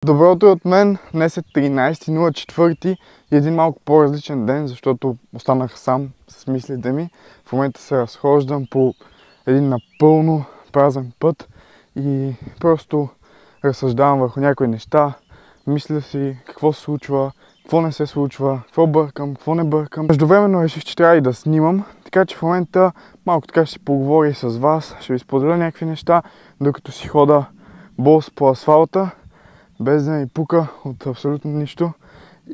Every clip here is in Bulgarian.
Доброто е от мен. Днес е 13.04 и един малко по-различен ден, защото останах сам с мислите ми. В момента се разхождам по един напълно празен път и просто разсъждавам върху някои неща. Мисля си какво се случва, какво не се случва, какво бъркам, какво не бъркам. Междувременно реших, че трябва и да снимам, така че в момента малко така ще си поговоря и с вас. Ще ви споделя някакви неща, докато си хода бос по асфалта, без да ми пука от абсолютно нищо.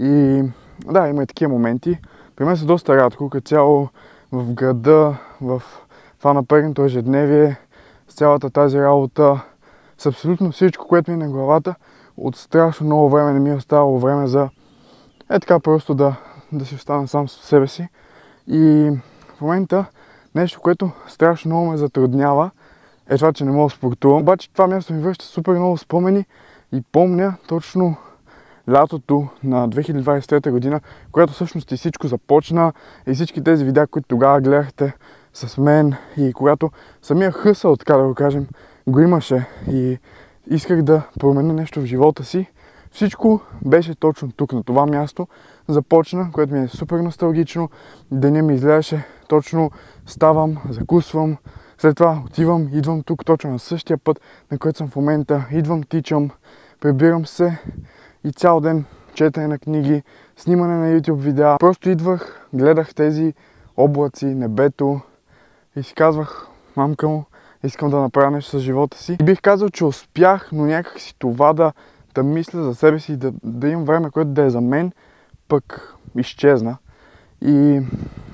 И да, има и такива моменти. При мен са доста рядко, като цяло в града, в това напрегнато ежедневие, с цялата тази работа, с абсолютно всичко, което ми е на главата. От страшно много време не ми е оставало време за така просто да си остана сам със себе си. И в момента нещо, което страшно много ме затруднява, е това, че не мога да спортувам. Обаче това място ми връща супер много спомени и помня точно лятото на 2023 година, когато всъщност и всичко започна и всички тези видеа, които тогава гледахте с мен и когато самия хъсъл, така да го кажем, го имаше и исках да променя нещо в живота си. Всичко беше точно тук, на това място започна, което ми е супер носталгично. Деня ми изглеждаше точно, ставам, закусвам, след това отивам, идвам тук точно на същия път, на който съм в момента, идвам, тичам, прибирам се и цял ден четене на книги, снимане на YouTube видеа. Просто идвах, гледах тези облаци, небето и си казвах, мамка му, искам да направя нещо с живота си. И бих казал, че успях, но някак си това да мисля за себе си, да имам време, което да е за мен, пък изчезна. И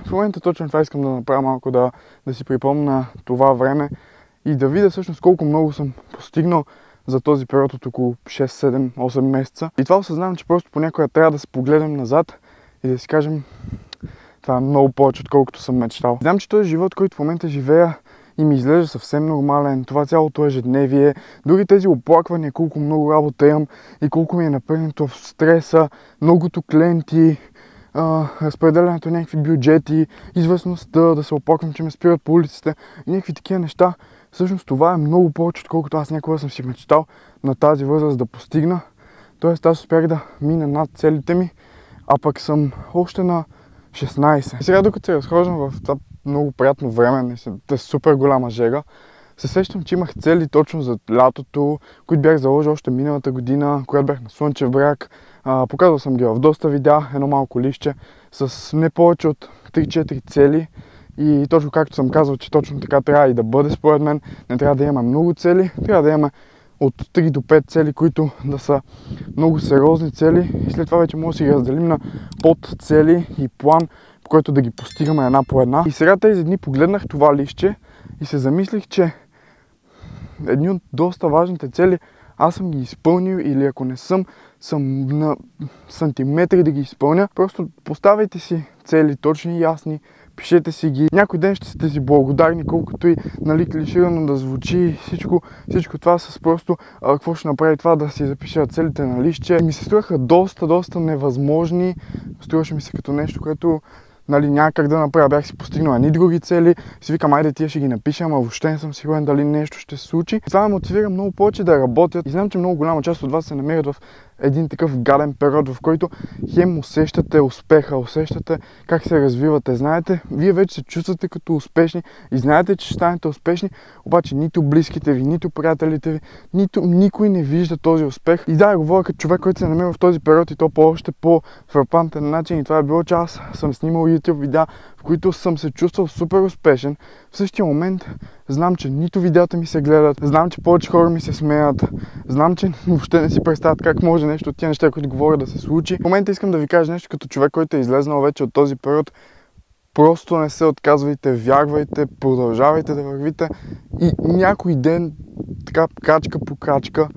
в момента точно това искам да направя малко, да си припомня това време и да видя всъщност колко много съм постигнал за този период от около 6, 7, 8 месеца. И това осъзнавам, че просто понякога трябва да се погледнем назад и да си кажем, това е много повече, отколкото съм мечтал. Знам, че този живот, който в момента живея, и ми изглежда съвсем нормален, това цялото ежедневие, дори тези оплаквания, колко много работа имам и колко ми е напрегнато в стреса, многото клиенти, разпределянето на някакви бюджети, известността, да се оплаквам, че ме спират по улиците и някакви такива неща. Всъщност това е много повече, отколкото аз някога съм си мечтал на тази възраст да постигна. Тоест аз успях да мина над целите ми, а пък съм още на 16. И сега докато се разхождам в това много приятно време, е супер голяма жега, се сещам, че имах цели точно за лятото, които бях заложил още миналата година, когато бях на Слънчев бряг. Показал съм ги в доста видеа, едно малко листче с не повече от 3-4 цели. И точно както съм казал, че точно така трябва и да бъде според мен, не трябва да имаме много цели, трябва да имаме от 3 до 5 цели, които да са много сериозни цели и след това вече може да си ги разделим на подцели и план, по който да ги постигаме една по една. И сега тези дни погледнах това листче и се замислих, че едни от доста важните цели аз съм ги изпълнил или ако не съм на сантиметри да ги изпълня. Просто поставяйте си цели точни и ясни, пишете си ги. Някой ден ще сте си благодарни, колкото и клиширано да звучи. Всичко това с просто какво ще направи това да си запиша целите на листче. Ми се струваха доста невъзможни. Струваше ми се като нещо, което няма как да направя. Бях си постигнал едни други цели. Си викам, айде тия ще ги напиша, ама въобще не съм сигурен дали нещо ще се случи. Това ме мотивира много повече да работят. И знам, че много голяма част от вас се намират в един такъв гаден период, в който хем усещате успеха, усещате как се развивате. Знаете, вие вече се чувствате като успешни и знаете, че ще станете успешни, обаче нито близките ви, нито приятелите ви, никой не вижда този успех. И да, говоря като човек, който се намира в този период и то по още по-фрапантен начин. И това е било, че аз съм снимал YouTube видеа, в които съм се чувствал супер успешен. В същия момент знам, че нито видеята ми се гледат, знам, че повече хора ми се смеят, знам, че въобще не си представят как може нещо от тия неща, които говоря, да се случи. В момента искам да ви кажа нещо като човек, който е излезнал вече от този период. Просто не се отказвайте, вярвайте, продължавайте да вървите и някой ден, така крачка по крачка,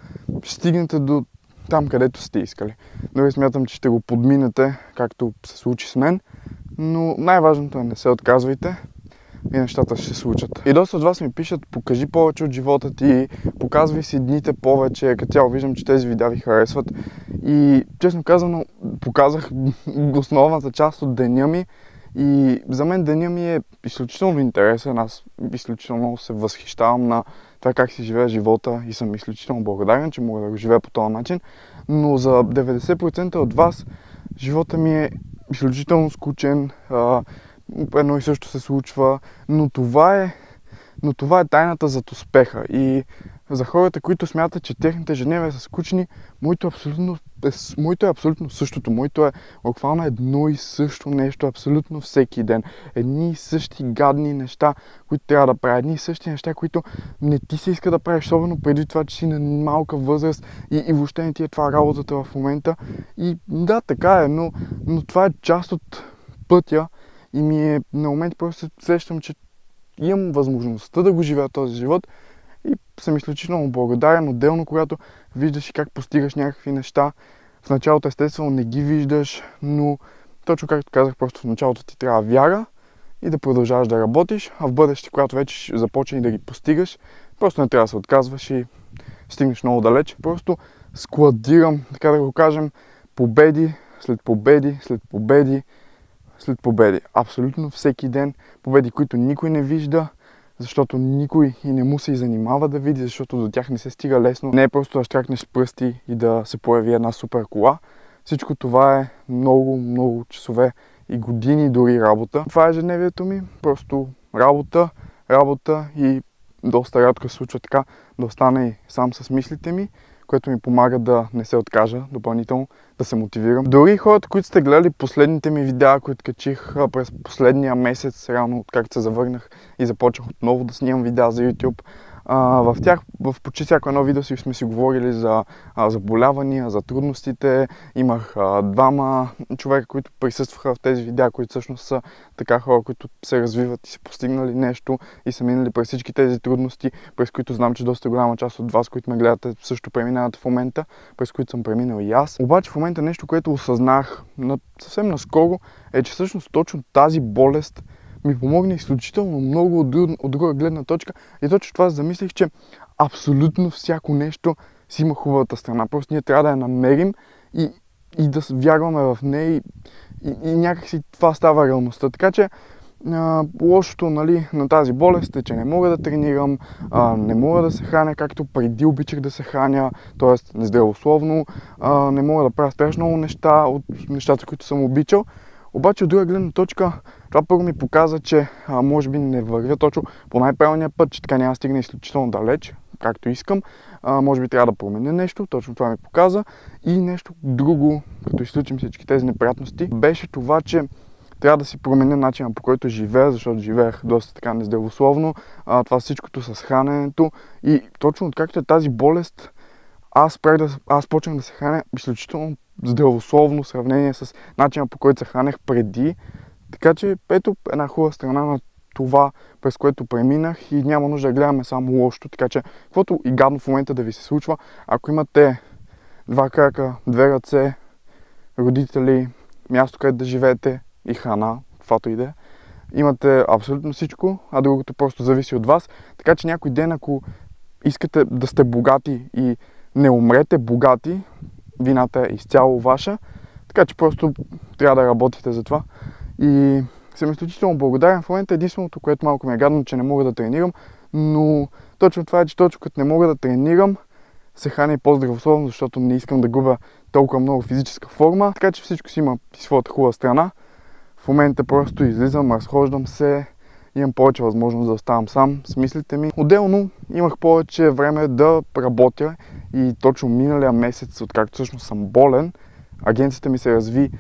ще стигнете до там, където сте искали. Дори смятам, че ще го подминете, както се случи с мен, но най-важното е не се отказвайте и нещата ще се случат. И доста от вас ми пишат, покажи повече от живота ти, показвай си дните повече, като цяло виждам, че тези видеа ви харесват. И честно казано, показах основната част от деня ми и за мен деня ми е изключително интересен. Аз изключително много се възхищавам на това как си живея живота и съм изключително благодарен, че мога да го живея по този начин. Но за 90% от вас живота ми е изключително скучен, едно и също се случва, но това е тайната зад успеха. И за хората, които смятат, че техните ежедневия са скучни, моето е абсолютно същото. Моето е буквално едно и също нещо абсолютно всеки ден. Едни и същи гадни неща, които трябва да правя. Едни и същи неща, които не ти се иска да правиш, особено преди това, че си на малка възраст и въобще не ти е това работата в момента. И да, така е, но това е част от пътя и на момент просто се сещам, че имам възможността да го живея този живот и съм изключително благодарен. Отделно, когато виждаш и как постигаш някакви неща, в началото естествено не ги виждаш, но точно както казах, просто в началото ти трябва вяра и да продължаваш да работиш, а в бъдеще, когато вече започне да ги постигаш, просто не трябва да се отказваш и стигнеш много далеч. Просто складирам, така да го кажем, победи след победи, след победи, след победи. Абсолютно всеки ден победи, които никой не вижда, защото никой и не му се и занимава да види, защото до тях не се стига лесно. Не е просто да щракнеш с пръсти и да се появи една супер кола. Всичко това е много, много часове и години дори работа. Това е ежедневието ми, просто работа и доста рядко се случва така да остана и сам с мислите ми, което ми помага да не се откажа допълнително, да се мотивирам. Дори хората, които сте гледали последните ми видеа, които качих през последния месец, реално откакто се завърнах и започнах отново да снимам видеа за YouTube, в тях, в почти всяко едно видео сме си говорили за заболявания, за трудностите. Имах двама човека, които присъстваха в тези видеа, които всъщност са така хора, които се развиват и са постигнали нещо и са минали през всички тези трудности, през които знам, че доста голяма част от вас, които ме гледате, също преминават в момента, през които съм преминал и аз. Обаче в момента нещо, което осъзнах съвсем наскоро, е, че всъщност точно тази болест ми помогна изключително много от друга гледна точка и точно това замислих, че абсолютно всяко нещо си има хубавата страна. Просто ние трябва да я намерим и да вярваме в нея и някакси това става реалността. Така че лошото на тази болест е, че не мога да тренирам, не мога да се храня както преди обичах да се храня, т.е. нездравословно, не мога да правя страшно много неща от нещата, които съм обичал. Обаче от друга гледна точка, това първо ми показа, че може би не вървя точно по най-правилния път, че така няма да стигне изключително далеч, както искам. Може би трябва да променя нещо, точно това ми показа. И нещо друго, като изключим всички тези неприятности, беше това, че трябва да си променя начина, по който живея, защото живеех доста така нездравословно. Това всичкото с храненето и точно откакто е тази болест, аз почнах да се храня изключително здравословно в сравнение с начина, по който се хранех преди. Така че ето една хубава страна на това, през което преминах и няма нужда да гледаме само лошото. Така че каквото и гадно в момента да ви се случва, ако имате два крака, две ръце, родители, място където да живеете и храна, каквато и да е, имате абсолютно всичко, а другото просто зависи от вас. Така че някой ден, ако искате да сте богати и не умрете богати, вината е изцяло ваша, така че просто трябва да работите за това. И съм изключително благодарен. В момента единственото, което малко ми е гадно, че не мога да тренирам, но точно това е, че точно като не мога да тренирам, се храня и по-здравословно, защото не искам да губя толкова много физическа форма, така че всичко си има своята хубава страна. В момента просто излизам, разхождам се, имам повече възможност да оставам сам с мислите ми. Отделно имах повече време да работя и точно миналия месец, откакто всъщност съм болен, агенцията ми се разви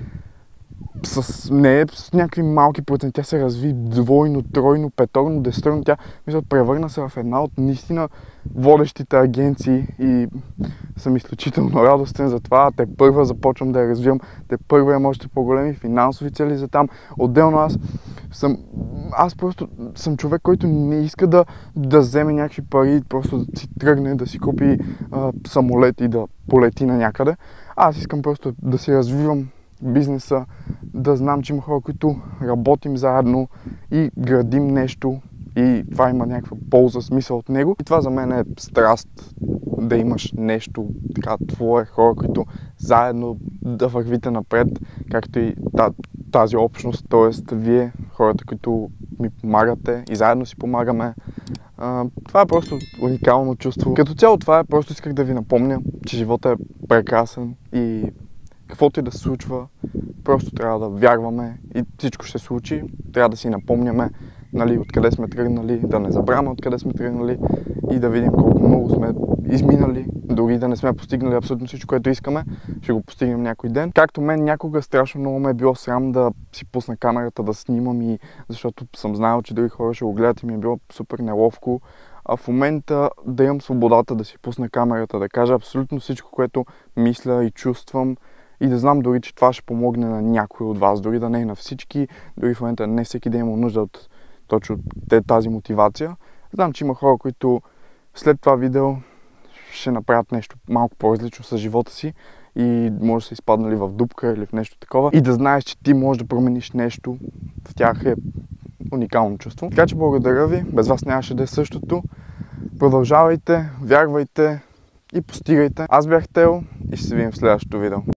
не с някакви малки проценти, тя се разви двойно, тройно, петорно, десеторно. Тя превърна се в една от наистина водещите агенции и съм изключително радостен за това. Те първа започвам да я развивам, те първа имам още по-големи финансови цели за там. Отделно аз просто съм човек, който не иска да вземе някакви пари, просто да си тръгне, да си купи самолет и да полети на някъде. Аз искам просто да си развивам бизнеса, да знам, че има хора, които работим заедно и градим нещо и това има някаква полза, смисъл от него. И това за мен е страст, да имаш нещо, така, твое, хора, които заедно да вървите напред, както и тази общност, т.е. вие, хората, които ми помагате и заедно си помагаме. Това е просто уникално чувство. Като цяло това е, просто исках да ви напомня, че живота е прекрасен и каквото и да се случва, просто трябва да вярваме и всичко ще се случи. Трябва да си напомняме, нали, откъде сме тръгнали, да не забравяме откъде сме тръгнали и да видим колко много сме изминали, дори да не сме постигнали абсолютно всичко, което искаме, ще го постигнем някой ден. Както мен някога страшно много ме е било срам да си пусна камерата, да снимам, и защото съм знаел, че други хора ще го гледат и ми е било супер неловко. А в момента да имам свободата да си пусна камерата, да кажа абсолютно всичко, което мисля и чувствам, и да знам дори, че това ще помогне на някой от вас, дори да не е на всички, дори в момента не всеки да има нужда от точно тази мотивация. Знам, че има хора, които след това видео ще направят нещо малко по-различно с живота си и може да са изпаднали в дупка или в нещо такова. И да знаеш, че ти можеш да промениш нещо, в тях е уникално чувство. Така че благодаря ви, без вас нямаше да е същото. Продължавайте, вярвайте и постигайте. Аз бях Тео и ще се видим в следващото видео.